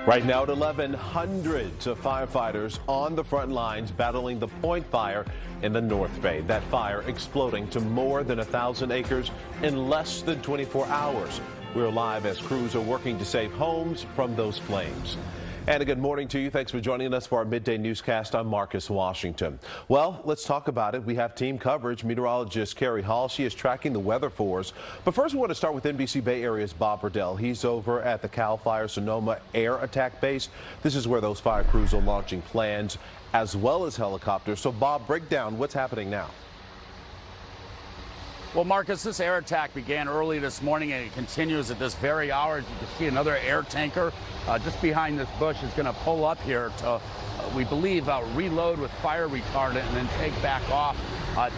Right now at 11, hundreds of firefighters on the front lines battling the point fire in the North Bay. That fire exploding to more than 1,000 acres in less than 24 hours. We're live as crews are working to save homes from those flames. And a good morning to you. Thanks for joining us for our midday newscast. I'm Marcus Washington. Well, let's talk about it. We have team coverage. Meteorologist Kari Hall. She is tracking the weather for us. But first, we want to start with NBC Bay Area's Bob Redell. He's over at the CAL FIRE Sonoma Air Attack Base. This is where those fire crews are launching planes as well as helicopters. So, Bob, break down what's happening now. Well, Marcus, this air attack began early this morning and it continues at this very hour. As you can see, another air tanker just behind this bush is going to pull up here to, we believe, reload with fire retardant and then take back off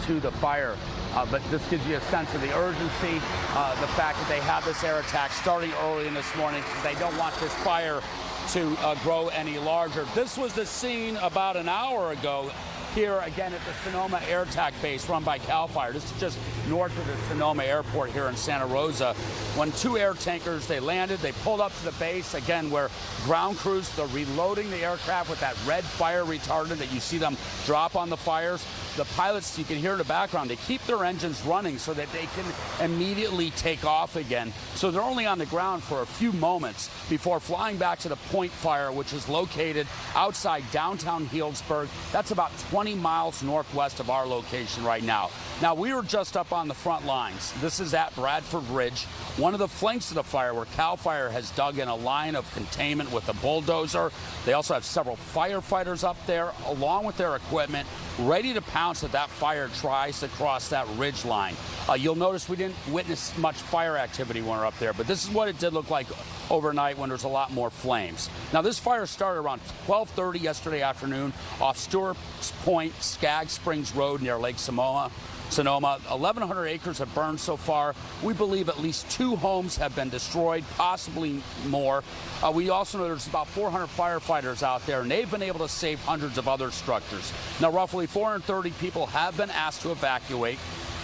to the fire. But this gives you a sense of the urgency, the fact that they have this air attack starting early in this morning because they don't want this fire to grow any larger. This was the scene about an hour ago here again at the Sonoma Air Attack Base run by CAL FIRE. This is just north of the Sonoma Airport here in Santa Rosa. When two air tankers, they landed, they pulled up to the base, again, where ground crews, they're reloading the aircraft with that red fire retardant that you see them drop on the fires. The pilots, you can hear in the background, they keep their engines running so that they can immediately take off again. So they're only on the ground for a few moments before flying back to the point fire, which is located outside downtown Healdsburg. That's about 20 miles northwest of our location right now. Now, we were just up on the front lines. This is at Bradford Ridge, one of the flanks of the fire where CAL FIRE has dug in a line of containment with a bulldozer. They also have several firefighters up there, along with their equipment, ready to pounce if that fire tries to cross that ridge line. You'll notice we didn't witness much fire activity when we were up there, but this is what it did look like overnight when there's a lot more flames. Now, this fire started around 12:30 yesterday afternoon off Stewart's Point, Skag Springs Road near Lake Sonoma. 1,100 acres have burned so far. We believe at least 2 homes have been destroyed, possibly more. We also know there's about 400 firefighters out there, and they've been able to save hundreds of other structures. Now, roughly 430 people have been asked to evacuate.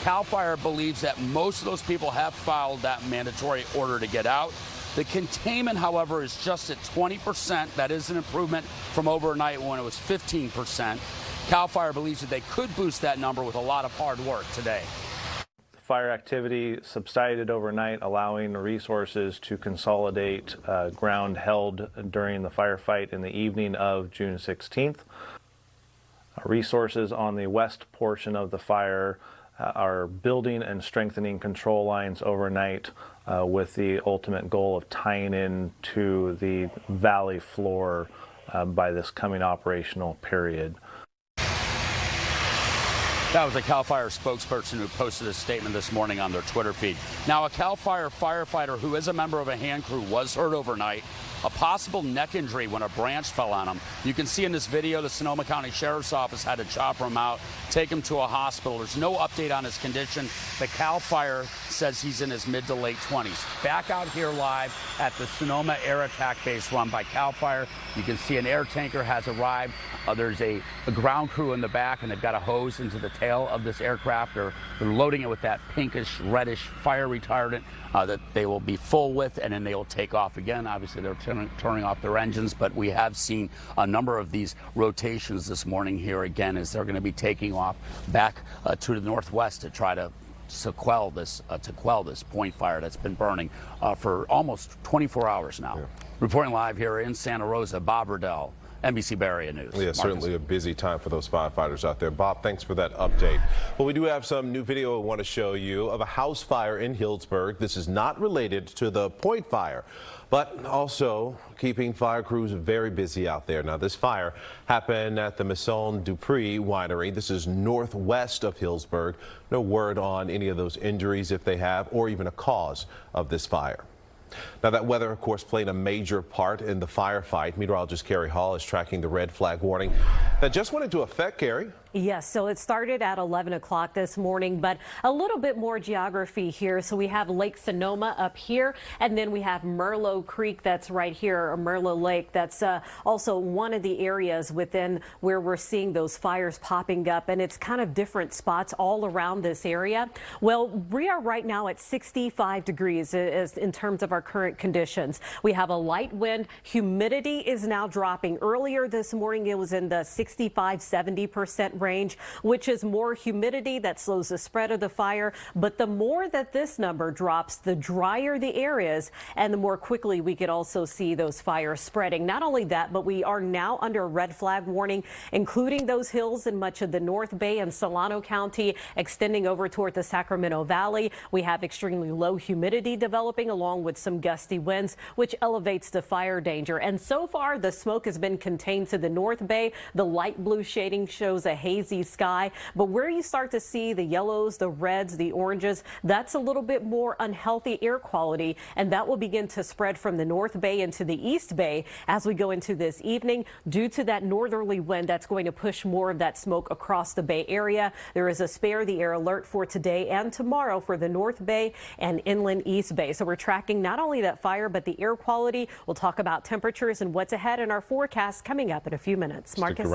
CAL FIRE believes that most of those people have filed that mandatory order to get out. The containment, however, is just at 20%. That is an improvement from overnight when it was 15%. CAL FIRE believes that they could boost that number with a lot of hard work today. Fire activity subsided overnight, allowing resources to consolidate ground held during the firefight in the evening of June 16th. Resources on the west portion of the fire are building and strengthening control lines overnight with the ultimate goal of tying in to the valley floor by this coming operational period. That was a CAL FIRE spokesperson who posted a statement this morning on their Twitter feed. Now, a CAL FIRE firefighter who is a member of a hand crew was hurt overnight. A possible neck injury when a branch fell on him. You can see in this video the Sonoma County Sheriff's Office had to chopper him out, take him to a hospital. There's no update on his condition. The CAL FIRE says he's in his mid to late 20s. Back out here live at the Sonoma Air Attack Base run by CAL FIRE. You can see an air tanker has arrived. There's a ground crew in the back, and they've got a hose into the tail of this aircraft. They're loading it with that pinkish, reddish fire retardant that they will be full with, and then they will take off again. Obviously, they're turning off their engines, but we have seen a number of these rotations this morning here again as they're going to be taking off back to the northwest to try to quell this point fire that's been burning for almost 24 hours now. Yeah. Reporting live here in Santa Rosa, Bob Redell, NBC Bay Area News. Yeah, certainly a busy time for those firefighters out there. Bob, thanks for that update. Well, we do have some new video I want to show you of a house fire in Healdsburg. This is not related to the point fire, but also keeping fire crews very busy out there. Now, this fire happened at the Maison Dupree winery. This is northwest of Healdsburg. No word on any of those injuries, if they have, or even a cause of this fire. Now, that weather, of course, played a major part in the firefight. Meteorologist Kari Hall is tracking the red flag warning that just went into effect, Kari. Yes, so it started at 11 o'clock this morning, but a little bit more geography here. So we have Lake Sonoma up here, and then we have Merlot Creek that's right here, or Merlot Lake. That's also one of the areas within where we're seeing those fires popping up, and it's kind of different spots all around this area. Well, we are right now at 65 degrees in terms of our current conditions. We have a light wind. Humidity is now dropping. Earlier this morning, it was in the 65-70% range, which is more humidity that slows the spread of the fire. But the more that this number drops, the drier the air is, and the more quickly we could also see those fires spreading. Not only that, but we are now under a red flag warning, including those hills in much of the North Bay and Sonoma County, extending over toward the Sacramento Valley. We have extremely low humidity developing along with some gusty winds, which elevates the fire danger. And so far, the smoke has been contained to the North Bay. The light blue shading shows a hazy sky, but where you start to see the yellows, the reds, the oranges, that's a little bit more unhealthy air quality, and that will begin to spread from the North Bay into the East Bay as we go into this evening due to that northerly wind that's going to push more of that smoke across the Bay Area. There is a spare the air alert for today and tomorrow for the North Bay and inland East Bay. So we're tracking not only that fire, but the air quality. We'll talk about temperatures and what's ahead in our forecast coming up in a few minutes. Marcus.